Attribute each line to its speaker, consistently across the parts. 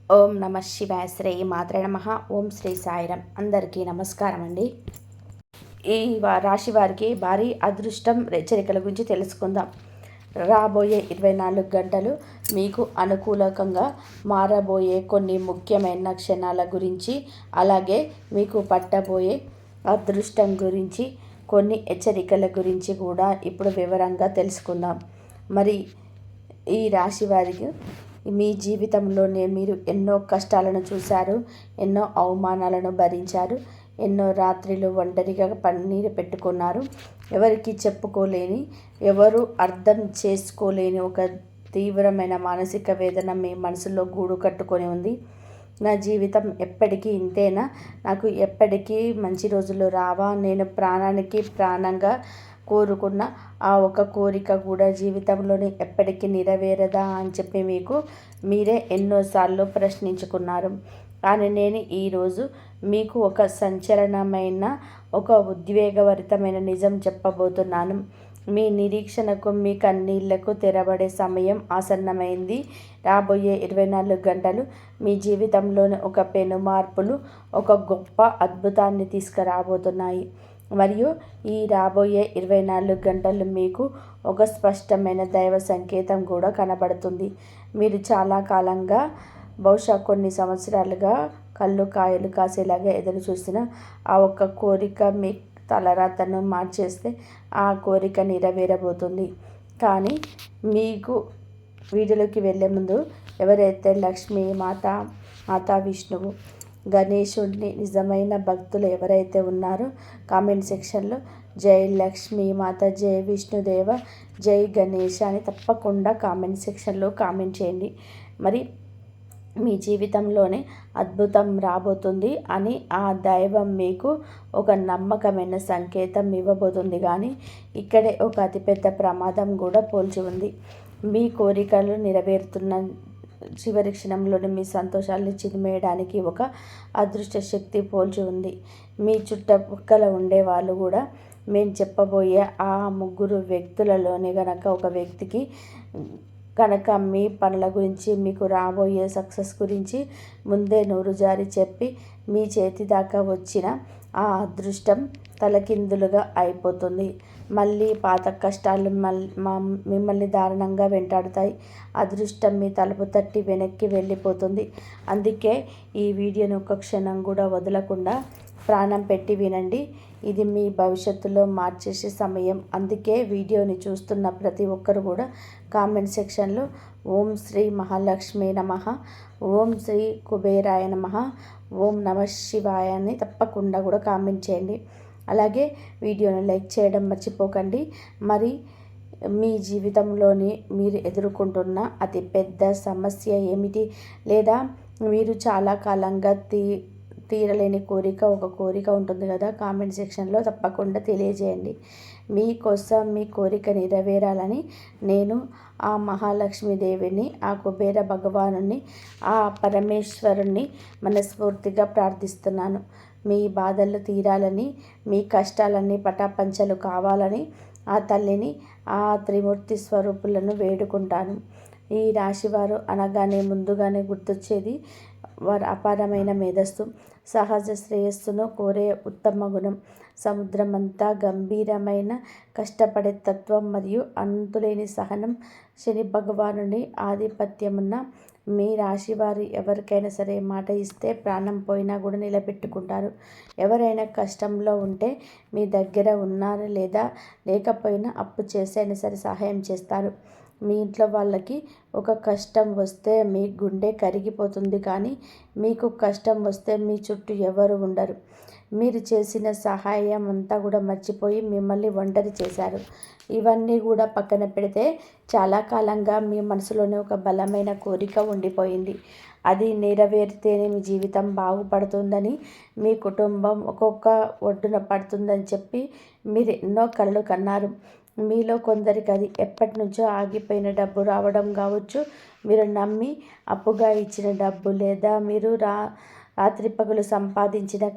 Speaker 1: ఓం నమ శివాయ శ్రీ మాత్రే నమః. ఓం శ్రీ సాయిరం. అందరికీ నమస్కారం అండి. ఈ రాశి వారికి భారీ అదృష్టం హెచ్చరికల గురించి తెలుసుకుందాం. రాబోయే 24 గంటలు మీకు అనుకూలకంగా మారబోయే కొన్ని ముఖ్యమైన క్షణాల గురించి, అలాగే మీకు పట్టబోయే అదృష్టం గురించి, కొన్ని హెచ్చరికల గురించి కూడా ఇప్పుడు వివరంగా తెలుసుకుందాం. మరి ఈ రాశి వారికి మీ జీవితంలోనే మీరు ఎన్నో కష్టాలను చూశారు, ఎన్నో అవమానాలను భరించారు, ఎన్నో రాత్రిలు ఒంటరిగా పన్నీరు పెట్టుకున్నారు. ఎవరికి చెప్పుకోలేని, ఎవరు అర్థం చేసుకోలేని ఒక తీవ్రమైన మానసిక వేదన మీ మనసులో గూడు కట్టుకొని ఉంది. నా జీవితం ఎప్పటికీ ఇంతేనా? నాకు ఎప్పటికీ మంచి రోజులు రావా? నేను ప్రాణానికి ప్రాణంగా కోరుకున్న ఆ ఒక కోరిక కూడా జీవితంలోనే ఎప్పటికీ నెరవేరదా అని చెప్పి మీరే ఎన్నోసార్లు ప్రశ్నించుకున్నారు. కానీ నేను ఈరోజు మీకు ఒక సంచలనమైన, ఒక ఉద్వేగభరితమైన నిజం చెప్పబోతున్నాను. మీ నిరీక్షణకు, మీ కన్నీళ్లకు తెరబడే సమయం ఆసన్నమైంది. రాబోయే 24 గంటలు మీ జీవితంలోని ఒక పెను మార్పులు, ఒక గొప్ప అద్భుతాన్ని తీసుకురాబోతున్నాయి. మరియు ఈ రాబోయే 24 గంటలు మీకు ఒక స్పష్టమైన దైవ సంకేతం కూడా కనబడుతుంది. మీరు చాలా కాలంగా, బహుశా కొన్ని సంవత్సరాలుగా కళ్ళు కాయలు కాసేలాగా ఎదురు చూసిన ఆ ఒక్క కోరిక మీ తలరాతను మార్చేస్తే ఆ కోరిక నెరవేరబోతుంది. కానీ మీకు వీడియోలోకి వెళ్ళే ముందు, ఎవరైతే లక్ష్మీ మాతా విష్ణువు, గణేశుడిని నిజమైన భక్తులు ఎవరైతే ఉన్నారో కామెంట్ సెక్షన్లో జై లక్ష్మీ మాత, జై విష్ణుదేవ, జై గణేష్ అని తప్పకుండా కామెంట్ సెక్షన్లో కామెంట్ చేయండి. మరి మీ జీవితంలోనే అద్భుతం రాబోతుంది అని ఆ దైవం మీకు ఒక నమ్మకమైన సంకేతం ఇవ్వబోతుంది. కానీ ఇక్కడే ఒక అతిపెద్ద ప్రమాదం కూడా పొంచి ఉంది. మీ కోరికలు నెరవేరుతున్న చివరి క్షణంలోనే మీ సంతోషాన్ని చిదిమేయడానికి ఒక అదృష్ట శక్తి పోల్చి ఉంది. మీ చుట్టుపక్కల ఉండే వాళ్ళు కూడా మేము చెప్పబోయే ఆ 3 వ్యక్తులలోనే గనక ఒక వ్యక్తికి కనుక మీ పనుల గురించి, మీకు రాబోయే సక్సెస్ గురించి ముందే నోరు జారి చెప్పి మీ చేతి దాకా వచ్చిన ఆ అదృష్టం తలకిందులుగా అయిపోతుంది. మళ్ళీ పాత కష్టాలు మిమ్మల్ని దారుణంగా వెంటాడుతాయి. అదృష్టం మీ తలుపు తట్టి వెనక్కి వెళ్ళిపోతుంది. అందుకే ఈ వీడియోని ఒక్క క్షణం కూడా వదలకుండా ప్రాణం పెట్టి వినండి. ఇది మీ భవిష్యత్తులో మార్చేసే సమయం. అందుకే వీడియోని చూస్తున్న ప్రతి ఒక్కరు కూడా కామెంట్ సెక్షన్లో ఓం శ్రీ మహాలక్ష్మి నమః, ఓం శ్రీ కుబేరాయ నమః, ఓం నమ శివాయ అని తప్పకుండా కూడా కామెంట్ చేయండి. అలాగే వీడియోని లైక్ చేయడం మర్చిపోకండి. మరి మీ జీవితంలోని మీరు ఎదుర్కొంటున్న అతి పెద్ద సమస్య ఏమిటి? లేదా మీరు చాలా కాలంగా తీరలేని ఒక కోరిక ఉంటుంది కదా, కామెంట్ సెక్షన్లో తప్పకుండా తెలియజేయండి. మీకోసం మీ కోరిక నెరవేరాలని నేను ఆ మహాలక్ష్మీదేవిని, ఆ కుబేర భగవానుని, ఆ పరమేశ్వరుణ్ణి మనస్ఫూర్తిగా ప్రార్థిస్తున్నాను. మీ బాధలు తీరాలని, మీ కష్టాలన్నీ పటాపంచలు కావాలని ఆ తల్లిని, ఆ త్రిమూర్తి స్వరూపులను వేడుకుంటాను. ఈ రాశివారు అనగానే ముందుగానే గుర్తొచ్చేది వారు అపారమైన మేధస్సు, సహజ శ్రేయస్సును కోరే ఉత్తమ గుణం, సముద్రమంతా గంభీరమైన కష్టపడే తత్వం మరియు అంతులేని సహనం. శని భగవానుని ఆధిపత్యమున్న మీ రాశివారు ఎవరికైనా సరే మాట ఇస్తే ప్రాణం పోయినా కూడా నిలబెట్టుకుంటారు. ఎవరైనా కష్టంలో ఉంటే మీ దగ్గర ఉన్నారు లేదా లేకపోయినా అప్పు చేసైనా సరే సహాయం చేస్తారు. మీ ఇంట్లో వాళ్ళకి ఒక కష్టం వస్తే మీ గుండె కరిగిపోతుంది. కానీ మీకు కష్టం వస్తే మీ చుట్టూ ఎవరు ఉండరు. మీరు చేసిన సహాయం అంతా కూడా మర్చిపోయి మిమ్మల్ని ఒంటరి చేశారు. ఇవన్నీ కూడా పక్కన పెడితే చాలా కాలంగా మీ మనసులోనే ఒక బలమైన కోరిక ఉండిపోయింది. అది నెరవేరితేనే మీ జీవితం బాగుపడుతుందని, మీ కుటుంబం ఒక్కొక్క ఒడ్డున పడుతుందని చెప్పి మీరు ఎన్నో కలలు కన్నారు. మీలో కొందరికి అది ఎప్పటి నుంచో ఆగిపోయిన డబ్బు రావడం కావచ్చు, మీరు నమ్మి అప్పుగా ఇచ్చిన డబ్బు, లేదా మీరు రాత్రి పగలు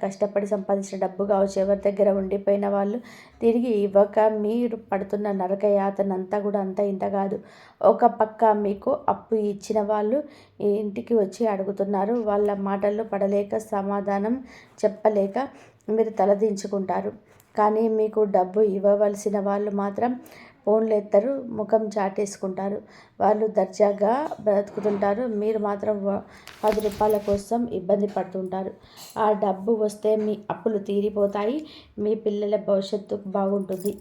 Speaker 1: కష్టపడి సంపాదించిన డబ్బు కావచ్చు, ఎవరి దగ్గర ఉండిపోయిన వాళ్ళు తిరిగి ఇవ్వక మీరు పడుతున్న నరక యాతన అంతా కూడా అంత ఇంత కాదు. ఒక పక్క మీకు అప్పు ఇచ్చిన వాళ్ళు ఈ ఇంటికి వచ్చి అడుగుతున్నారు. వాళ్ళ మాటల్లో పడలేక సమాధానం చెప్పలేక మీరు తలదించుకుంటారు. కానీ మీకు డబ్బు ఇవ్వవలసిన వాళ్ళు మాత్రం ఫోన్లు ఎత్తరు, ముఖం చాటేసుకుంటారు. వాళ్ళు దర్జాగా బ్రతుకుతుంటారు, మీరు మాత్రం 10 రూపాయల కోసం ఇబ్బంది పడుతుంటారు. ఆ డబ్బు వస్తే మీ అప్పులు తీరిపోతాయి, మీ పిల్లల భవిష్యత్తు బాగుంటుంది,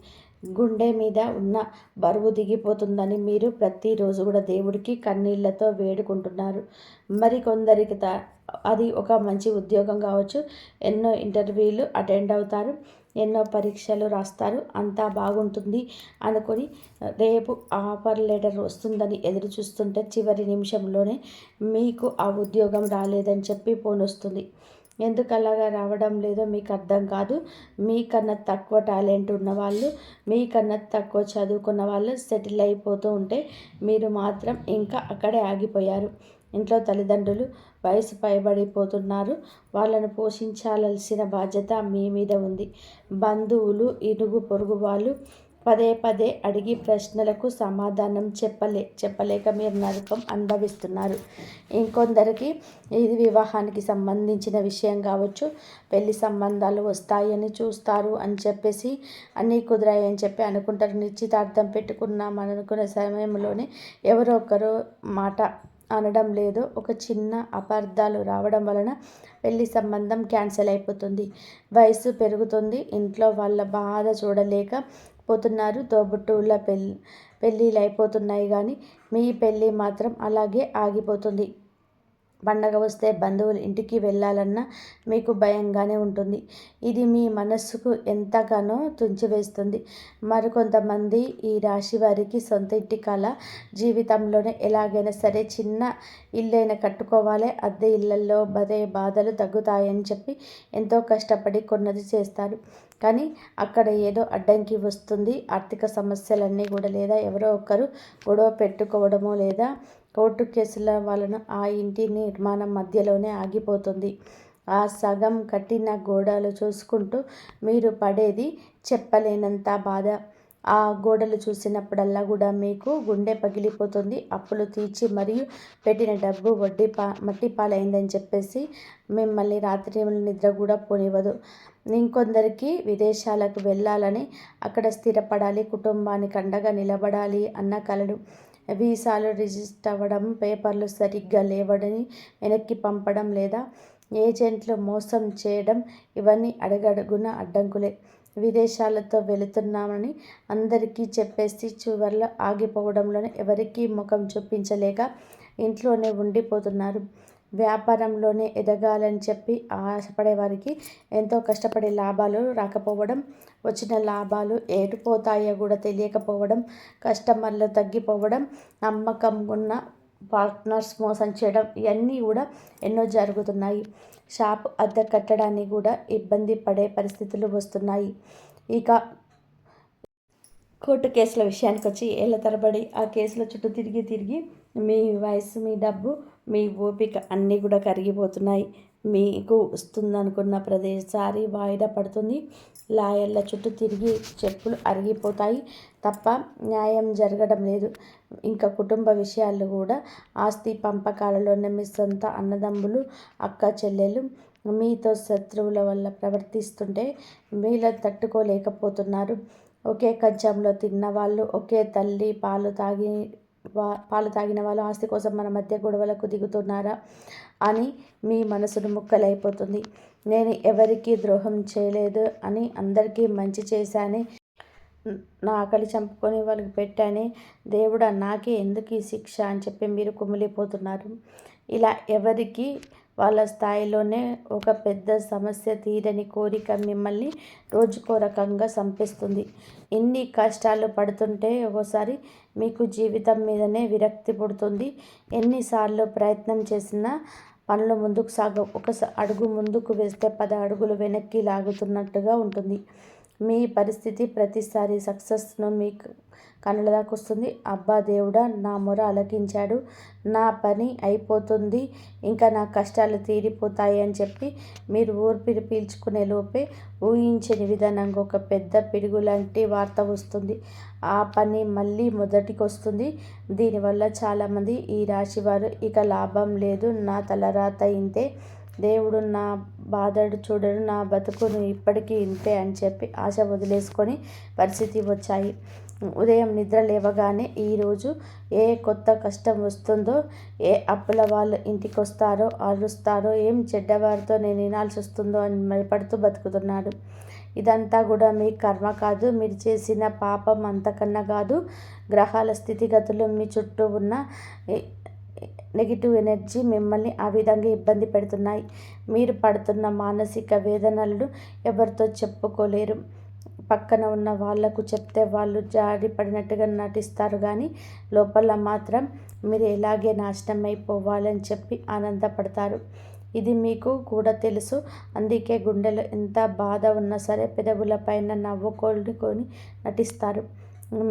Speaker 1: గుండె మీద ఉన్న బరువు దిగిపోతుందని మీరు ప్రతిరోజు కూడా దేవుడికి కన్నీళ్లతో వేడుకుంటున్నారు. మరికొందరికి అది ఒక మంచి ఉద్యోగం కావచ్చు, ఎన్నో ఇంటర్వ్యూలు అటెండ్ అవుతారు, ఎన్నో పరీక్షలు రాస్తారు, అంతా బాగుంటుంది అనుకొని రేపు ఆఫర్ లెటర్ వస్తుందని ఎదురు చూస్తుంటే చివరి నిమిషంలోనే మీకు ఆ ఉద్యోగం రాలేదని చెప్పి ఫోన్ వస్తుంది. ఎందుకు అలాగా రావడం లేదో మీకు అర్థం కాదు. మీకన్నా తక్కువ టాలెంట్ ఉన్నవాళ్ళు, మీకన్నా తక్కువ చదువుకున్న వాళ్ళు సెటిల్ అయిపోతూ ఉంటే మీరు మాత్రం ఇంకా అక్కడే ఆగిపోయారు. ఇంట్లో తల్లిదండ్రులు వయసు పైబడిపోతున్నారు, వాళ్ళను పోషించాల్సిన బాధ్యత మీ మీద ఉంది. బంధువులు, ఇరుగు పొరుగు వాళ్ళు పదే పదే అడిగి ప్రశ్నలకు సమాధానం చెప్పలేక మీరు నరకం అనుభవిస్తున్నారు. ఇంకొందరికి ఇది వివాహానికి సంబంధించిన విషయం కావచ్చు, పెళ్లి సంబంధాలు వస్తాయని చూస్తారు అని చెప్పేసి అన్నీ కుదిరాయని చెప్పి అనుకుంటారు. నిశ్చితార్థం పెట్టుకున్నాం అనుకునే సమయంలోనే ఎవరో ఒకరు మాట అనడం లేదు, ఒక చిన్న అపార్థాలు రావడం వలన పెళ్లి సంబంధం క్యాన్సిల్ అయిపోతుంది. వయసు పెరుగుతుంది, ఇంట్లో వాళ్ళ బాధ చూడలేక పోతున్నారు. తోబుట్టువుల పెళ్ళిళ్ళు అయిపోతున్నాయి కానీ మీ పెళ్ళి మాత్రం అలాగే ఆగిపోతుంది. పండగ వస్తే బంధువుల ఇంటికి వెళ్ళాలన్నా మీకు భయంగానే ఉంటుంది. ఇది మీ మనస్సుకు ఎంతగానో తుంచివేస్తుంది. మరికొంతమంది ఈ రాశి వారికి సొంత ఇంటి కల, జీవితంలోనే ఎలాగైనా సరే చిన్న ఇల్లైనా కట్టుకోవాలి, అద్దె ఇళ్లలో బాధలు తగ్గుతాయని చెప్పి ఎంతో కష్టపడి కొన్నది చేస్తారు. కానీ అక్కడ ఏదో అడ్డంకి వస్తుంది. ఆర్థిక సమస్యలన్నీ కూడా లేదా ఎవరో ఒకరు గొడవ పెట్టుకోవడమో లేదా కోర్టు కేసుల వలన ఆ ఇంటి నిర్మాణం మధ్యలోనే ఆగిపోతుంది. ఆ సగం కట్టిన గోడలు చూసుకుంటూ మీరు పడేది చెప్పలేనంత బాధ. ఆ గోడలు చూసినప్పుడల్లా కూడా మీకు గుండె పగిలిపోతుంది. అప్పులు తీర్చి మరియు పెట్టిన డబ్బు మట్టి పాలైందని చెప్పేసి మిమ్మల్ని రాత్రి నిద్ర కూడా పోనివ్వదు. ఇంకొందరికి విదేశాలకు వెళ్ళాలని, అక్కడ స్థిరపడాలి, కుటుంబానికి అండగా నిలబడాలి అన్న కలలు. వీసాలు రిజిస్టర్ అవ్వడం, పేపర్లు సరిగ్గా లేవడని వెనక్కి పంపడం లేదా ఏజెంట్లు మోసం చేయడం, ఇవన్నీ అడుగడుగున అడ్డంకులే. విదేశాలతో వెళుతున్నామని అందరికీ చెప్పేసి చివర్లో ఆగిపోవడంలోనే ఎవరికీ ముఖం చూపించలేక ఇంట్లోనే ఉండిపోతున్నారు. వ్యాపారంలోనే ఎదగాలని చెప్పి ఆశపడే వారికి ఎంతో కష్టపడే లాభాలు రాకపోవడం, వచ్చిన లాభాలు ఏటుపోతాయో కూడా తెలియకపోవడం, కస్టమర్లు తగ్గిపోవడం, నమ్మకం ఉన్న పార్ట్నర్స్ మోసం చేయడం, ఇవన్నీ కూడా ఎన్నో జరుగుతున్నాయి. షాపు అద్దె కట్టడానికి కూడా ఇబ్బంది పడే పరిస్థితులు వస్తున్నాయి. ఇక కోర్టు కేసుల విషయానికి వచ్చి ఏళ్ల తరబడి ఆ కేసుల చుట్టూ తిరిగి మీ వయసు, మీ డబ్బు, మీ ఓపిక అన్నీ కూడా కరిగిపోతున్నాయి. మీకు వస్తుందనుకున్న ప్రతిసారి వాయిదా పడుతుంది. లాయర్ల చుట్టూ తిరిగి చెప్పులు అరిగిపోతాయి తప్ప న్యాయం జరగడం లేదు. ఇంకా కుటుంబ విషయాలు కూడా ఆస్తి పంపకాలలోనే మీ సొంత అన్నదమ్ములు, అక్క చెల్లెలు మీతో శత్రువుల వల్ల ప్రవర్తిస్తుంటే మీలో తట్టుకోలేకపోతున్నారు. ఒకే కంచంలో తిన్నవాళ్ళు, ఒకే తల్లి పాలు తాగిన వాళ్ళు ఆస్తి కోసం మన మధ్య గొడవలకు దిగుతున్నారా అని మీ మనసును ముక్కలైపోతుంది. నేను ఎవరికీ ద్రోహం చేయలేదు అని, అందరికీ మంచి చేశానే, నా ఆకలి చంపుకొని వాళ్ళకి పెట్టానే, దేవుడా నాకే ఎందుకు ఈ శిక్ష అని చెప్పి మీరు కుమిలిపోతున్నారు. ఇలా ఎవరికి వాళ్ళ స్థాయిలోనే ఒక పెద్ద సమస్య తీరని కోరిక మిమ్మల్ని రోజుకో రకంగా చంపేస్తుంది. ఇన్ని కష్టాలు పడుతుంటే ఒక్కోసారి మీకు జీవితం మీదనే విరక్తి పుడుతుంది. ఎన్నిసార్లు ప్రయత్నం చేసినా పనులు ముందుకు సాగవు. ఒక అడుగు ముందుకు వేస్తే 10 అడుగులు వెనక్కి లాగుతున్నట్టుగా ఉంటుంది. మీ పరిస్థితి ప్రతిసారి సక్సెస్ను మీ కళ్ళ దాకా వస్తుంది. అబ్బా దేవుడా, నా మొర ఆలకించాడు, నా పని అయిపోతుంది, ఇంకా నా కష్టాలు తీరిపోతాయి అని చెప్పి మీరు ఊపిరి పీల్చుకునే లోపే ఊహించని విధానంగా ఒక పెద్ద పిడుగు లాంటి వార్త వస్తుంది. ఆ పని మళ్ళీ మొదటికి వస్తుంది. దీనివల్ల చాలామంది ఈ రాశి వారు ఇక లాభం లేదు, నా తలరాత ఇంతే, దేవుడు నా బాధడు చూడడు, నా బతుకును ఇప్పటికీ ఇంతే అని చెప్పి ఆశ వదిలేసుకొని పరిస్థితి వచ్చాయి. ఉదయం నిద్ర లేవగానే ఈరోజు ఏ కొత్త కష్టం వస్తుందో, ఏ అప్పుల వాళ్ళు ఇంటికి వస్తారో, అరుస్తారో, ఏం చెడ్డవారితో నేను వినాల్సి వస్తుందో అని భయపడుతూ బతుకుతున్నాడు. ఇదంతా కూడా మీ కర్మ కాదు, మీరు చేసిన పాపం అంతకన్నా కాదు. గ్రహాల స్థితిగతులు, మీ చుట్టూ ఉన్న నెగిటివ్ ఎనర్జీ మిమ్మల్ని ఆ విధంగా ఇబ్బంది పెడుతున్నాయి. మీరు పడుతున్న మానసిక వేదనలను ఎవరితో చెప్పుకోలేరు. పక్కన ఉన్న వాళ్లకు చెప్తే వాళ్ళు జారి పడినట్టుగా నటిస్తారు, కానీ లోపల మాత్రం మీరు ఎలాగే నాశనం అయిపోవాలని చెప్పి ఆనందపడతారు. ఇది మీకు కూడా తెలుసు. అందుకే గుండెలో ఎంత బాధ ఉన్నా సరే పెదవులపైన నవ్వుకొని నటిస్తారు.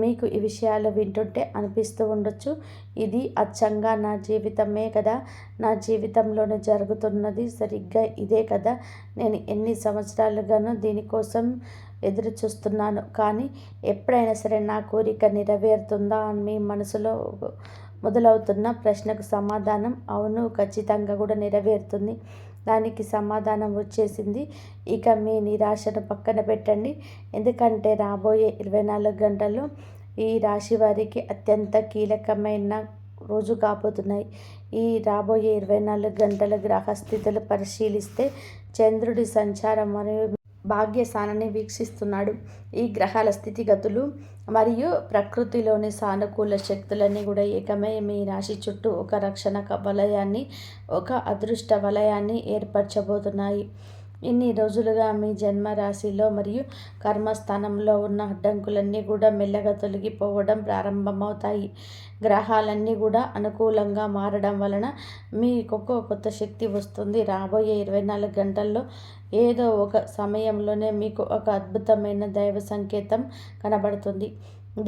Speaker 1: మీకు ఈ విషయాలు వింటుంటే అనిపిస్తూ ఉండొచ్చు, ఇది అచ్చంగా నా జీవితమే కదా, నా జీవితంలోనే జరుగుతున్నది సరిగ్గా ఇదే కదా, నేను ఎన్ని సంవత్సరాలుగానో దీనికోసం ఎదురు చూస్తున్నాను, కానీ ఎప్పుడైనా సరే నా కోరిక నెరవేరుతుందా అని మీ మనసులో మొదలవుతున్న ప్రశ్నకు సమాధానం అవును, ఖచ్చితంగా కూడా నెరవేరుతుంది. దానికి సమాధానం వచ్చేసింది. ఇక మీ నిరాశను పక్కన పెట్టండి. ఎందుకంటే రాబోయే 24 గంటల్లో ఈ రాశి వారికి అత్యంత కీలకమైన రోజు కాబోతున్నాయి. ఈ రాబోయే 24 గంటల గ్రహస్థితులు పరిశీలిస్తే చంద్రుడి సంచారం మరియు భాగ్యస్థానాన్ని వీక్షిస్తున్నాడు. ఈ గ్రహాల స్థితిగతులు మరియు ప్రకృతిలోని సానుకూల శక్తులన్నీ కూడా ఏకమై మీ రాశి చుట్టూ ఒక రక్షణ వలయాన్ని, ఒక అదృష్ట వలయాన్ని ఏర్పరచబోతున్నాయి. ఇన్ని రోజులుగా మీ జన్మ రాశిలో మరియు కర్మస్థానంలో ఉన్న అడ్డంకులన్నీ కూడా మెల్లగా తొలగిపోవడం ప్రారంభమవుతాయి. గ్రహాలన్నీ కూడా అనుకూలంగా మారడం వలన మీకు కొత్త శక్తి వస్తుంది. రాబోయే 24 గంటల్లో ఏదో ఒక సమయంలోనే మీకు ఒక అద్భుతమైన దైవ సంకేతం కనబడుతుంది.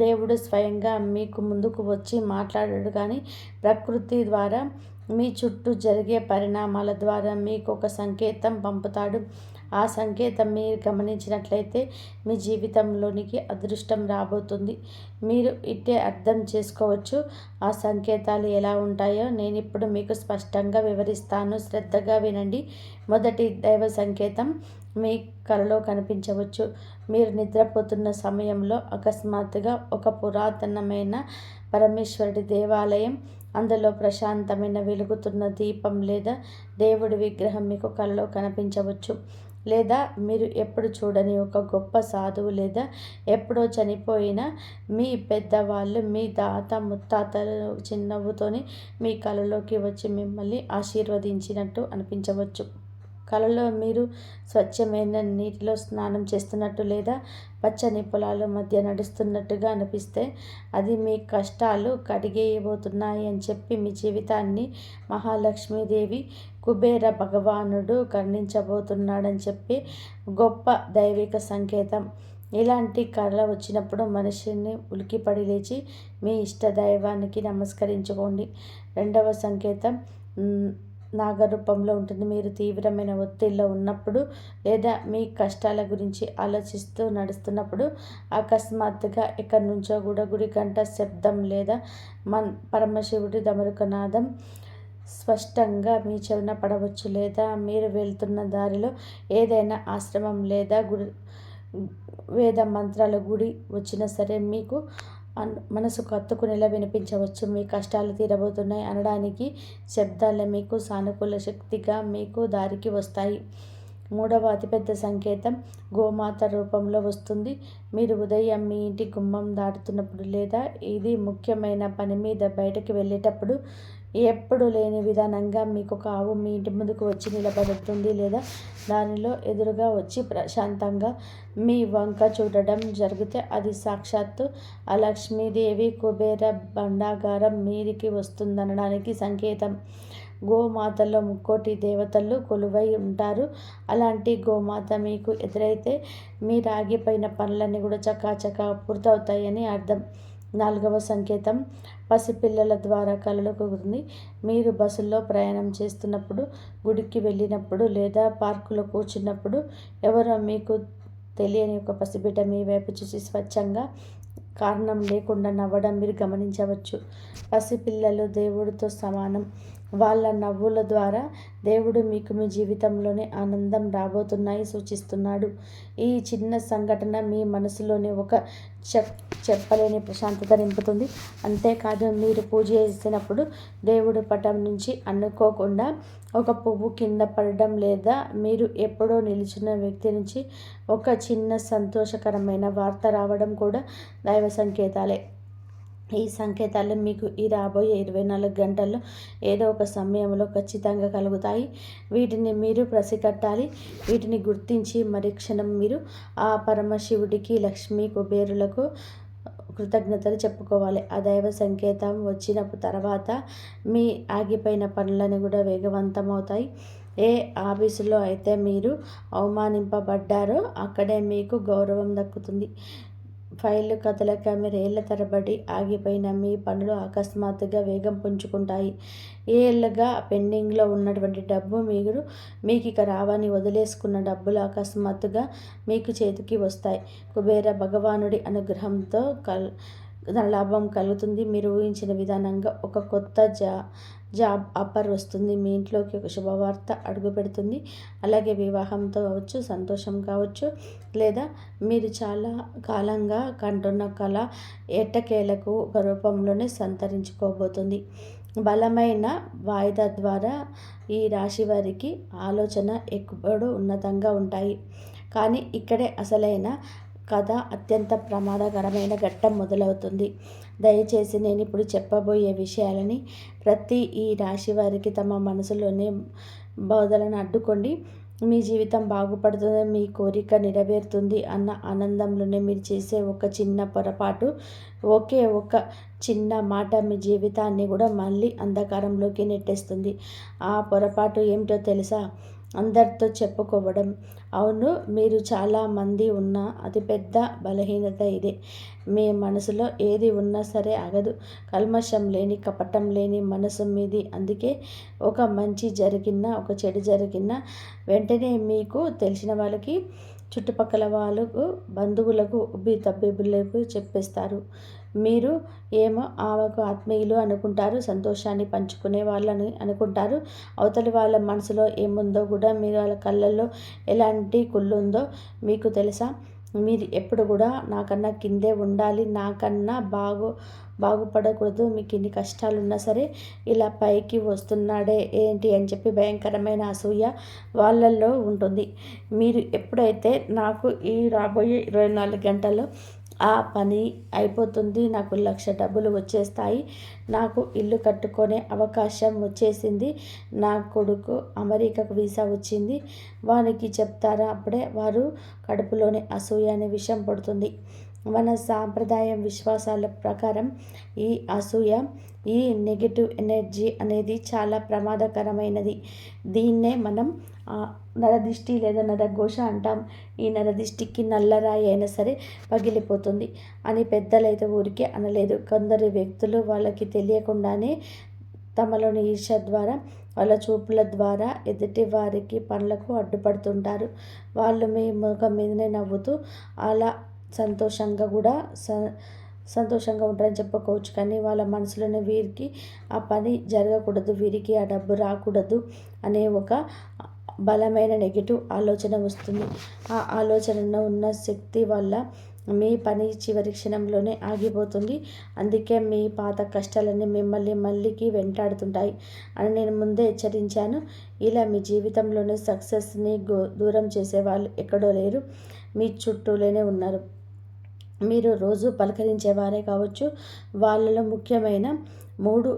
Speaker 1: దేవుడు స్వయంగా మీకు ముందుకు వచ్చి మాట్లాడాడు, కానీ ప్రకృతి ద్వారా మీ చుట్టూ జరిగే పరిణామాల ద్వారా మీకు ఒక సంకేతం పంపుతాడు. ఆ సంకేతం మీరు గమనించినట్లయితే మీ జీవితంలోనికి అదృష్టం రాబోతుంది. మీరు ఇట్టే అర్థం చేసుకోవచ్చు. ఆ సంకేతాలు ఎలా ఉంటాయో నేను ఇప్పుడు మీకు స్పష్టంగా వివరిస్తాను, శ్రద్ధగా వినండి. మొదటి దైవ సంకేతం మీ కలలో కనిపించవచ్చు. మీరు నిద్రపోతున్న సమయంలో అకస్మాత్తుగా ఒక పురాతనమైన పరమేశ్వరుడి దేవాలయం, అందులో ప్రశాంతమైన వెలుగుతున్న దీపం లేదా దేవుడి విగ్రహం మీకు కలలో కనిపించవచ్చు. లేదా మీరు ఎప్పుడు చూడని ఒక గొప్ప సాధువు లేదా ఎప్పుడో చనిపోయిన మీ పెద్దవాళ్ళు, మీ తాత ముత్తాతలు చిరునవ్వుతోని మీ కలలోకి వచ్చి మిమ్మల్ని ఆశీర్వదించినట్టు అనిపించవచ్చు. కలలో మీరు స్వచ్ఛమైన నీటిలో స్నానం చేస్తున్నట్టు లేదా పచ్చని పొలాల మధ్య నడుస్తున్నట్టుగా అనిపిస్తే అది మీ కష్టాలు కడిగేయబోతున్నాయి అని చెప్పి మీ జీవితాన్ని మహాలక్ష్మీదేవి, కుబేర భగవానుడు కరుణించబోతున్నాడని చెప్పి గొప్ప దైవిక సంకేతం. ఇలాంటి కళ వచ్చినప్పుడు మనిషిని ఉలికిపడి లేచి మీ ఇష్ట దైవానికి నమస్కరించుకోండి. రెండవ సంకేతం నాగరూపంలో ఉంటుంది. మీరు తీవ్రమైన ఒత్తిడిలో ఉన్నప్పుడు లేదా మీ కష్టాల గురించి ఆలోచిస్తూ నడుస్తున్నప్పుడు అకస్మాత్తుగా ఎక్కడి నుంచో కూడా గుడి గంట శబ్దం లేదా పరమశివుడి దమరుకనాదం స్పష్టంగా మీ చెవిన పడవచ్చు. లేదా మీరు వెళ్తున్న దారిలో ఏదైనా ఆశ్రమం లేదా గుడి వేద మంత్రాల గుడి వచ్చినా సరే మీకు మనసుకు హత్తుకునేలా వినిపించవచ్చు. మీ కష్టాలు తీరబోతున్నాయి అనడానికి శబ్దాలే మీకు సానుకూల శక్తిగా మీకు దారికి వస్తాయి. మూడవ అతిపెద్ద సంకేతం గోమాత రూపంలో వస్తుంది. మీరు ఉదయం మీ ఇంటి గుమ్మం దాటుతున్నప్పుడు లేదా ఇది ముఖ్యమైన పని మీద బయటకు వెళ్ళేటప్పుడు ఎప్పుడు లేని విధానంగా మీకు ఒక ఆవు మీ ఇంటి ముందుకు వచ్చి నిలబడుతుంది లేదా దానిలో ఎదురుగా వచ్చి ప్రశాంతంగా మీ వంక చూడడం జరిగితే అది సాక్షాత్తు ఆ లక్ష్మీదేవి కుబేర భండాగారం మీదికి వస్తుందనడానికి సంకేతం. గోమాతలో ముక్కోటి దేవతలు కొలువై ఉంటారు. అలాంటి గోమాత మీకు ఎదురైతే మీ ఆగిపోయిన పనులన్నీ కూడా చకాచకా పూర్తవుతాయని అర్థం. 4వ సంకేతం పసిపిల్లల ద్వారా కలలు కుగుతుంది. మీరు బస్సుల్లో ప్రయాణం చేస్తున్నప్పుడు, గుడికి వెళ్ళినప్పుడు లేదా పార్కులో కూర్చున్నప్పుడు ఎవరో మీకు తెలియని ఒక పసిబిడ్డ మీ వైపు చూసి స్వచ్ఛంగా కారణం లేకుండా నవ్వడం మీరు గమనించవచ్చు. పసిపిల్లలు దేవుడితో సమానం. వాళ్ళ నవ్వుల ద్వారా దేవుడు మీకు మీ జీవితంలోనే ఆనందం రాబోతున్నాయి సూచిస్తున్నాడు. ఈ చిన్న సంఘటన మీ మనసులోనే ఒక చెప్పలేని ప్రశాంతత నింపుతుంది. అంతేకాదు, మీరు పూజ చేసినప్పుడు దేవుడి పటం నుంచి అనుకోకుండా ఒక పువ్వు కింద పడడం లేదా మీరు ఎప్పుడో నిలిచిన వ్యక్తి నుంచి ఒక చిన్న సంతోషకరమైన వార్త రావడం కూడా దైవ సంకేతాలే. ఈ సంకేతాలు మీకు ఈ రాబోయే 24 గంటల్లో ఏదో ఒక సమయంలో ఖచ్చితంగా కలుగుతాయి. వీటిని మీరు పసిగట్టాలి. వీటిని గుర్తించి మరుక్షణం మీరు ఆ పరమశివుడికి, లక్ష్మీ కుబేరులకు కృతజ్ఞతలు చెప్పుకోవాలి. ఆ దైవ సంకేతం వచ్చిన తర్వాత మీ ఆగిపోయిన పనులను కూడా వేగవంతం అవుతాయి. ఏ ఆఫీసులో అయితే మీరు అవమానింపబడ్డారో అక్కడే మీకు గౌరవం దక్కుతుంది. ఫైళ్ళు కదలక మీరేళ్ల తరబడి ఆగిపోయిన మీ పనులు అకస్మాత్తుగా వేగం పుంజుకుంటాయి. ఏళ్లుగా పెండింగ్లో ఉన్నటువంటి డబ్బు మీకు ఇక రావని వదిలేసుకున్న డబ్బులు అకస్మాత్తుగా మీకు చేతికి వస్తాయి. కుబేర భగవానుడి అనుగ్రహంతో లాభం కలుగుతుంది. మీరు ఊహించిన విధానంగా ఒక కొత్త జాబ్ ఆఫర్ వస్తుంది. మీ ఇంట్లోకి ఒక శుభవార్త అడుగు పెడుతుంది. అలాగే వివాహంతో కావచ్చు, సంతోషం కావచ్చు, లేదా మీరు చాలా కాలంగా కంటున్న కళ ఎట్టకేలకు ఒక రూపంలోనే సంతరించుకోబోతుంది. బలమైన వాయిదా ద్వారా ఈ రాశి వారికి ఆలోచన ఎప్పుడు ఉన్నతంగా ఉంటాయి. కానీ ఇక్కడే అసలైన కథ అత్యంత ప్రమాదకరమైన ఘట్టం మొదలవుతుంది. దయచేసి నేను ఇప్పుడు చెప్పబోయే విషయాలని ప్రతి ఈ రాశి వారికి తమ మనసులోనే బోధలను అడ్డుకోండి. మీ జీవితం బాగుపడుతుంది, మీ కోరిక నెరవేరుతుంది అన్న ఆనందంలోనే మీరు చేసే ఒక చిన్న పొరపాటు, ఒకే ఒక చిన్న మాట మీ జీవితాన్ని కూడా మళ్ళీ అంధకారంలోకి నెట్టేస్తుంది. ఆ పొరపాటు ఏమిటో తెలుసా? అందరితో చెప్పుకోవడం. అవును, మీరు చాలామంది ఉన్న అతిపెద్ద బలహీనత ఇదే. మీ మనసులో ఏది ఉన్నా సరే ఆగదు. కల్మషం లేని, కపటం లేని మనసు మీది. అందుకే ఒక మంచి జరిగినా, ఒక చెడు జరిగినా వెంటనే మీకు తెలిసిన వాళ్ళకి, చుట్టుపక్కల వాళ్ళకు, బంధువులకు, తబ్బిబులకు చెప్పేస్తారు. మీరు ఏమో ఆమెకు ఆత్మీయులు అనుకుంటారు, సంతోషాన్ని పంచుకునే వాళ్ళని అనుకుంటారు. అవతలి వాళ్ళ మనసులో ఏముందో కూడా, మీరు వాళ్ళ కళ్ళల్లో ఎలాంటి కుళ్ళుందో మీకు తెలుసా? మీరు ఎప్పుడు కూడా నాకన్నా కిందే ఉండాలి, నాకన్నా బాగుపడకూడదు, మీకు ఇన్ని కష్టాలున్నా సరే ఇలా పైకి వస్తున్నాడే ఏంటి అని చెప్పి భయంకరమైన అసూయ వాళ్ళల్లో ఉంటుంది. మీరు ఎప్పుడైతే నాకు ఈ రాబోయే 24 గంటల్లో ఆ పని అయిపోతుంది, నాకు 1,00,000 డబ్బులు వచ్చేస్తాయి, నాకు ఇల్లు కట్టుకునే అవకాశం వచ్చేసింది, నా కొడుకు అమెరికాకు వీసా వచ్చింది, వానికి చెప్తారా? అప్పుడే వారు కడుపులోని అసూయ అనే విషయం పడుతుంది. మన సాంప్రదాయం విశ్వాసాల ప్రకారం ఈ అసూయ, ఈ నెగిటివ్ ఎనర్జీ అనేది చాలా ప్రమాదకరమైనది. దీన్నే మనం నరదిష్టి లేదా నరఘోష అంటాం. ఈ నరదిష్టికి నల్లరాయి అయినా సరే పగిలిపోతుంది అని పెద్దలైతే ఊరికే అనలేదు. కొందరు వ్యక్తులు వాళ్ళకి తెలియకుండానే తమలోని ఈర్ష్య ద్వారా, వాళ్ళ చూపుల ద్వారా ఎదుటి వారికి పనులకు అడ్డుపడుతుంటారు. వాళ్ళు మీ ముఖం మీదనే నవ్వుతూ అలా సంతోషంగా ఉంటారని చెప్పుకోవచ్చు. కానీ వాళ్ళ మనసులోనే వీరికి ఆ పని జరగకూడదు, వీరికి ఆ డబ్బు రాకూడదు అనే ఒక బలమైన నెగిటివ్ ఆలోచన వస్తుంది. ఆ ఆలోచనలో ఉన్న శక్తి వల్ల మీ పని చివరి క్షణంలోనే ఆగిపోతుంది. అందుకే మీ పాత కష్టాలన్నీ మిమ్మల్ని మళ్ళీకి వెంటాడుతుంటాయి అని నేను ముందే హెచ్చరించాను. ఇలా మీ జీవితంలోనే సక్సెస్ని దూరం చేసేవాళ్ళు ఎక్కడో లేరు, మీ చుట్టూలోనే ఉన్నారు. మీరు రోజు పలకరించేవారే కావచ్చు. వాళ్ళలో ముఖ్యమైన 3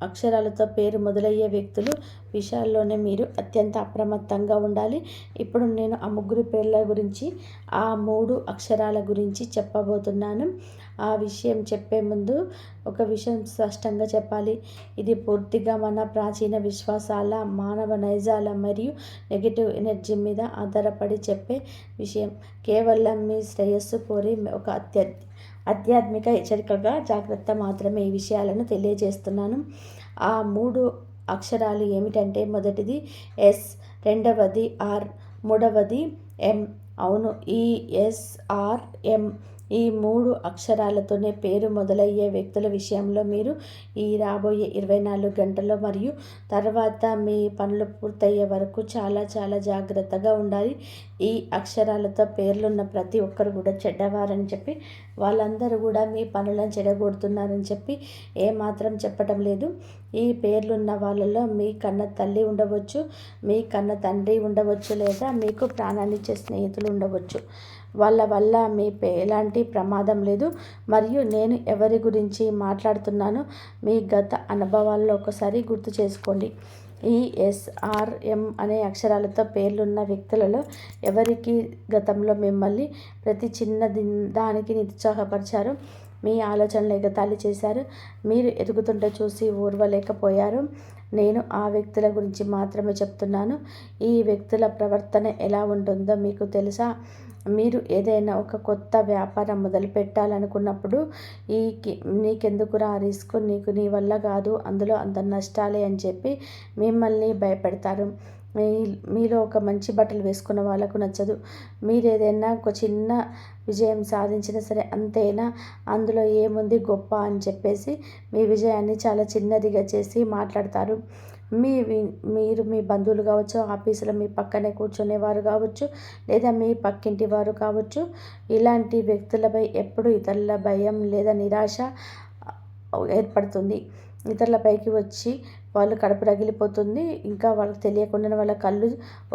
Speaker 1: అక్షరాలతో పేరు మొదలయ్యే వ్యక్తుల విషయాల్లోనే మీరు అత్యంత అప్రమత్తంగా ఉండాలి. ఇప్పుడు నేను ఆ 3 పేర్ల గురించి, ఆ 3 అక్షరాల గురించి చెప్పబోతున్నాను. ఆ విషయం చెప్పే ముందు ఒక విషయం స్పష్టంగా చెప్పాలి. ఇది పూర్తిగా మన ప్రాచీన విశ్వాసాల, మానవ నైజాల మరియు నెగిటివ్ ఎనర్జీ మీద ఆధారపడి చెప్పే విషయం. కేవలం మీ శ్రేయస్సు కోరి ఒక ఆధ్యాత్మిక హెచ్చరికగా జాగ్రత్త మాత్రమే ఈ విషయాలను తెలియజేస్తున్నాను. ఆ 3 అక్షరాలు ఏమిటంటే, మొదటిది ఎస్, రెండవది ఆర్, మూడవది ఎం. అవును, ఈ SRM ఈ 3 అక్షరాలతోనే పేరు మొదలయ్యే వ్యక్తుల విషయంలో మీరు ఈ రాబోయే 24 గంటల్లో మరియు తర్వాత మీ పనులు పూర్తయ్యే వరకు చాలా చాలా జాగ్రత్తగా ఉండాలి. ఈ అక్షరాలతో పేర్లున్న ప్రతి ఒక్కరు కూడా చెడ్డవారని చెప్పి, వాళ్ళందరూ కూడా మీ పనులను చెడగొడుతున్నారని చెప్పి ఏమాత్రం చెప్పటం లేదు. ఈ పేర్లున్న వాళ్ళలో మీ కన్న తల్లి ఉండవచ్చు, మీ కన్న తండ్రి ఉండవచ్చు, లేదా మీకు ప్రాణాన్నిచ్చే స్నేహితులు ఉండవచ్చు. వాళ్ళ వల్ల మీ ఎలాంటి ప్రమాదం లేదు. మరియు నేను ఎవరి గురించి మాట్లాడుతున్నానో మీ గత అనుభవాల్లో ఒకసారి గుర్తు చేసుకోండి. ఈ SRM అనే అక్షరాలతో పేర్లున్న వ్యక్తులలో ఎవరికి గతంలో మిమ్మల్ని ప్రతి చిన్న దానికి నిరుత్సాహపరిచారు, మీ ఆలోచనలు ఎగతాళి చేశారు, మీరు ఎదుగుతుంటే చూసి ఓర్వలేకపోయారు. నేను ఆ వ్యక్తుల గురించి మాత్రమే చెప్తున్నాను. ఈ వ్యక్తుల ప్రవర్తన ఎలా ఉంటుందో మీకు తెలుసా? మీరు ఏదైనా ఒక కొత్త వ్యాపారం మొదలు పెట్టాలనుకున్నప్పుడు నీకెందుకురా రిస్క్, నీ వల్ల కాదు, అందులో అంత నష్టాలే అని చెప్పి మిమ్మల్ని భయపెడతారు. మీలో ఒక మంచి బట్టలు వేసుకున్న వాళ్ళకు నచ్చదు. మీరు ఏదైనా ఒక చిన్న విజయం సాధించినా సరే అంతేనా, అందులో ఏముంది గొప్ప అని చెప్పేసి మీ విజయాన్ని చాలా చిన్నదిగా చేసి మాట్లాడతారు. మీరు మీ బంధువులు కావచ్చు, ఆఫీసులో మీ పక్కనే కూర్చునేవారు కావచ్చు, లేదా మీ పక్కింటి వారు కావచ్చు. ఇలాంటి వ్యక్తులపై ఎప్పుడు ఇతరుల భయం లేదా నిరాశ ఏర్పడుతుంది. ఇతరులపైకి వచ్చి వాళ్ళు కడుపు రగిలిపోతుంది. ఇంకా వాళ్ళకి తెలియకుండానే వాళ్ళ కళ్ళు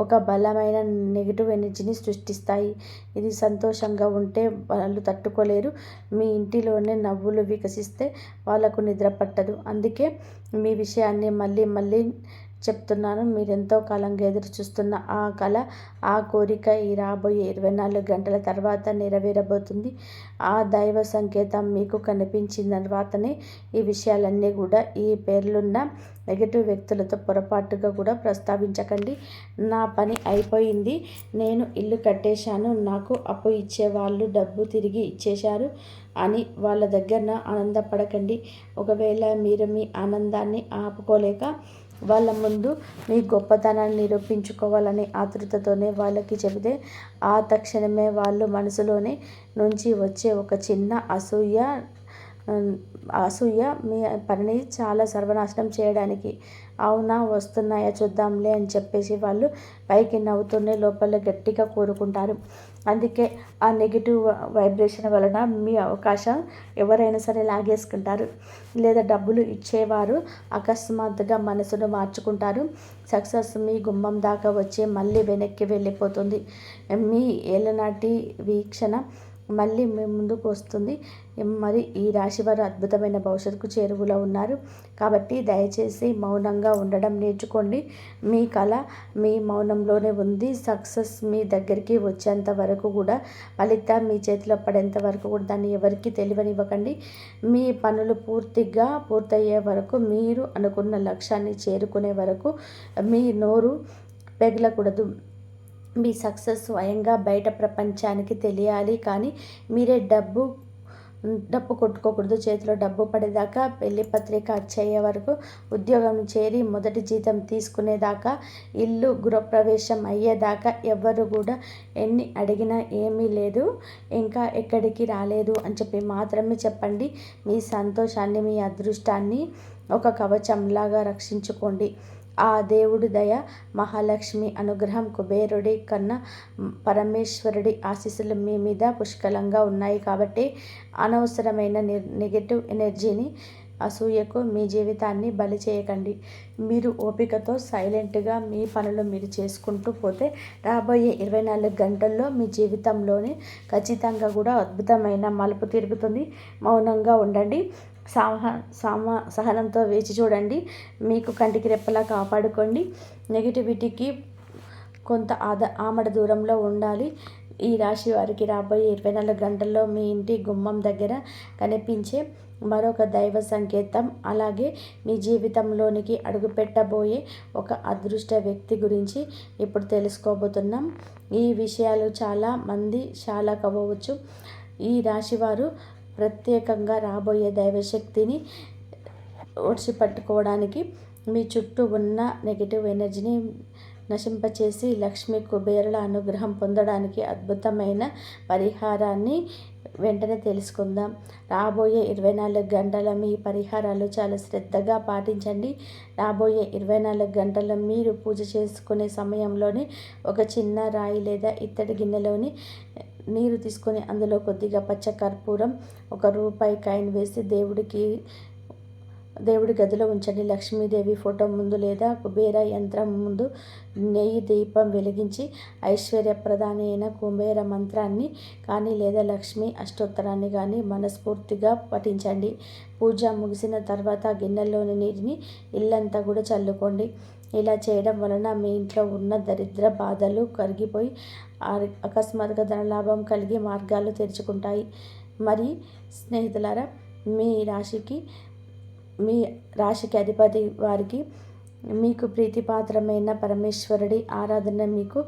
Speaker 1: ఒక బలమైన నెగిటివ్ ఎనర్జీని సృష్టిస్తాయి. ఇది సంతోషంగా ఉంటే వాళ్ళు తట్టుకోలేరు. మీ ఇంటిలోనే నవ్వులు వికసిస్తే వాళ్ళకు నిద్ర పట్టదు. అందుకే మీ విషయాన్ని మళ్ళీ మళ్ళీ చెప్తున్నాను. మీరెంతో కాలంగా ఎదురు చూస్తున్న ఆ కళ, ఆ కోరిక ఈ రాబోయే 24 గంటల తర్వాత నెరవేరబోతుంది. ఆ దైవ సంకేతం మీకు కనిపించిన తర్వాతనే ఈ విషయాలన్నీ కూడా ఈ పేర్లున్న నెగిటివ్ వ్యక్తులతో పొరపాటుగా కూడా ప్రస్తావించకండి. నా పని అయిపోయింది, నేను ఇల్లు కట్టేశాను, నాకు అప్పు ఇచ్చే వాళ్ళు డబ్బు తిరిగి ఇచ్చేశారు అని వాళ్ళ దగ్గర ఆనందపడకండి. ఒకవేళ మీరు మీ ఆనందాన్ని ఆపుకోలేక వాళ్ళ ముందు మీ గొప్పతనాన్ని నిరూపించుకోవాలనే ఆతృతతోనే వాళ్ళకి చెబితే, ఆ తక్షణమే వాళ్ళు మనసులోనే నుంచి వచ్చే ఒక చిన్న అసూయ మీ పనిని చాలా సర్వనాశనం చేయడానికి. అవునా, వస్తున్నాయా చూద్దాంలే అని చెప్పేసి వాళ్ళు పైకి నవ్వుతూనే లోపల గట్టిగా కోరుకుంటారు. అందుకే ఆ నెగిటివ్ వైబ్రేషన్ వలన మీ అవకాశం ఎవరైనా సరే లాగేసుకుంటారు. లేదా డబ్బులు ఇచ్చేవారు అకస్మాత్తుగా మనసును మార్చుకుంటారు. సక్సెస్ మీ గుమ్మం దాకా వచ్చి మళ్ళీ వెనక్కి వెళ్ళిపోతుంది. మీ ఏళ్ళనాటి వీక్షణ మళ్ళీ మీ ముందుకు వస్తుంది. మరి ఈ రాశివారు అద్భుతమైన భవిష్యత్తుకు చేరువలో ఉన్నారు. కాబట్టి దయచేసి మౌనంగా ఉండడం నేర్చుకోండి. మీ కళ మీ మౌనంలోనే ఉంది. సక్సెస్ మీ దగ్గరికి వచ్చేంత వరకు కూడా, ఫలితం మీ చేతిలో పడేంత వరకు కూడా దాన్ని ఎవరికి తెలియనివ్వకండి. మీ పనులు పూర్తయ్యే వరకు, మీరు అనుకున్న లక్ష్యాన్ని చేరుకునే వరకు మీ నోరు పెగలకూడదు. మీ సక్సెస్ స్వయంగా బయట ప్రపంచానికి తెలియాలి. కానీ మీరే డప్పు కొట్టుకోకూడదు. చేతిలో డబ్బు పడేదాకా, పెళ్లి పత్రిక అచ్చయ్యే వరకు, ఉద్యోగం చేరి మొదటి జీతం తీసుకునేదాకా, ఇల్లు గృహప్రవేశం అయ్యేదాకా ఎవ్వరు కూడా ఎన్ని అడిగినా ఏమీ లేదు, ఇంకా ఎక్కడికి రాలేదు అని చెప్పి మాత్రమే చెప్పండి. మీ సంతోషాన్ని, మీ అదృష్టాన్ని ఒక కవచంలాగా రక్షించుకోండి. ఆ దేవుడి దయ, మహాలక్ష్మి అనుగ్రహం, కుబేరుడి కన్నా పరమేశ్వరుడి ఆశీస్సులు మీ మీద పుష్కలంగా ఉన్నాయి. కాబట్టి అనవసరమైన నెగటివ్ ఎనర్జీని, అసూయకు మీ జీవితాన్ని బలి చేయకండి. మీరు ఓపికతో సైలెంట్గా మీ పనులు మీరు చేసుకుంటూ పోతే రాబోయే 24 గంటల్లో మీ జీవితంలోనే ఖచ్చితంగా కూడా అద్భుతమైన మలుపు తిరుగుతుంది. మౌనంగా ఉండండి. సహనంతో వేచి చూడండి. మీకు కంటికి రెప్పలా కాపాడుకోండి. నెగిటివిటీకి కొంత ఆమడ దూరంలో ఉండాలి. ఈ రాశి వారికి రాబోయే 24 గంటల్లో మీ ఇంటి గుమ్మం దగ్గర కనిపించే మరొక దైవ సంకేతం, అలాగే మీ జీవితంలోనికి అడుగుపెట్టబోయే ఒక అదృష్ట వ్యక్తి గురించి ఇప్పుడు తెలుసుకోబోతున్నాం. ఈ విషయాలు చాలా మంది షాక్ అవ్వవచ్చు. ఈ రాశివారు ప్రత్యేకంగా రాబోయే దైవశక్తిని పట్టుకోవడానికి మీ చుట్టూ ఉన్న నెగిటివ్ ఎనర్జీని నశింపచేసి లక్ష్మీ కుబేరుల అనుగ్రహం పొందడానికి అద్భుతమైన పరిహారాన్ని వెంటనే తెలుసుకుందాం. రాబోయే 24 గంటల మీ పరిహారాలు చాలా శ్రద్ధగా పాటించండి. రాబోయే 24 గంటల్లో మీరు పూజ చేసుకునే సమయంలోనే ఒక చిన్న రాయి లేదా ఇత్తడి గిన్నెలోని నీరు తీసుకొని అందులో కొద్దిగా పచ్చ కర్పూరం, ₹1 కాయిన్ వేసి దేవుడి గదిలో ఉంచండి. లక్ష్మీదేవి ఫోటో ముందు లేదా కుబేర యంత్రం ముందు నెయ్యి దీపం వెలిగించి ఐశ్వర్యప్రదాని అయిన కుబేర మంత్రాన్ని కానీ లేదా లక్ష్మీ అష్టోత్తరాన్ని కానీ మనస్ఫూర్తిగా పఠించండి. పూజ ముగిసిన తర్వాత గిన్నెలోని నీటిని ఇల్లంతా కూడా చల్లుకోండి. ఇలా చేయడం వలన మీ ఇంట్లో ఉన్న దరిద్ర బాధలు కరిగిపోయి అకస్మాత్తుగా ధనలాభం కలిగే మార్గాలు తెరుచుకుంటాయి. మరి స్నేహితులారా, మీ రాశికి అధిపతి వారికి మీకు ప్రీతిపాత్రమైన పరమేశ్వరుడి ఆరాధన మీకు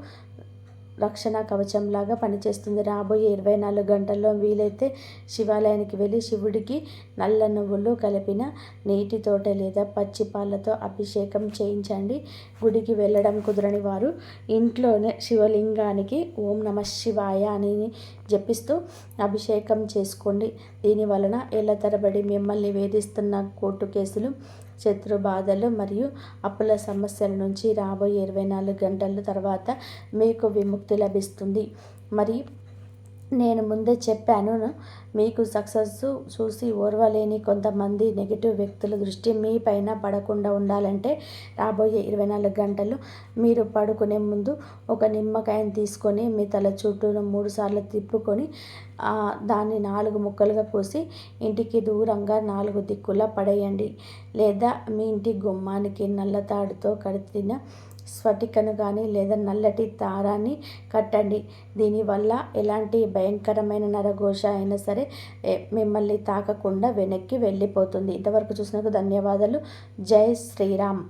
Speaker 1: రక్షణ కవచంలాగా పనిచేస్తుంది. రాబోయే 24 గంటల్లో వీలైతే శివాలయానికి వెళ్ళి శివుడికి నల్ల నువ్వులు కలిపిన నీటితోట లేదా పచ్చి పాలతో అభిషేకం చేయించండి. గుడికి వెళ్ళడం కుదరని వారు ఇంట్లోనే శివలింగానికి ఓం నమః శివాయ అని జపిస్తూ అభిషేకం చేసుకోండి. దీని వలన ఏళ్ల తరబడి మిమ్మల్ని వేధిస్తున్న కోర్టు కేసులు, శత్రు బాధలు మరియు అప్పుల సమస్యల నుంచి రాబోయే 24 గంటల తర్వాత మీకు విముక్తి లభిస్తుంది. మరి నేను ముందే చెప్పాను, మీకు సక్సెస్ చూసి ఓర్వలేని కొంతమంది నెగిటివ్ వ్యక్తుల దృష్టి మీ పైన పడకుండా ఉండాలంటే రాబోయే 24 గంటలు మీరు పడుకునే ముందు ఒక నిమ్మకాయను తీసుకొని మీ తల చుట్టూ 3 సార్లు తిప్పుకొని దాన్ని 4 ముక్కలుగా కోసి ఇంటికి దూరంగా 4 దిక్కులా పడేయండి. లేదా మీ ఇంటి గుమ్మానికి నల్ల తాడుతో కట్టిన స్ఫటికను కానీ లేదా నల్లటి దారాన్ని కట్టండి. దీనివల్ల ఎలాంటి భయంకరమైన నరఘోష అయినా సరే మిమ్మల్ని తాకకుండా వెనక్కి వెళ్ళిపోతుంది. ఇంతవరకు చూసినందుకు ధన్యవాదాలు. జై శ్రీరామ్.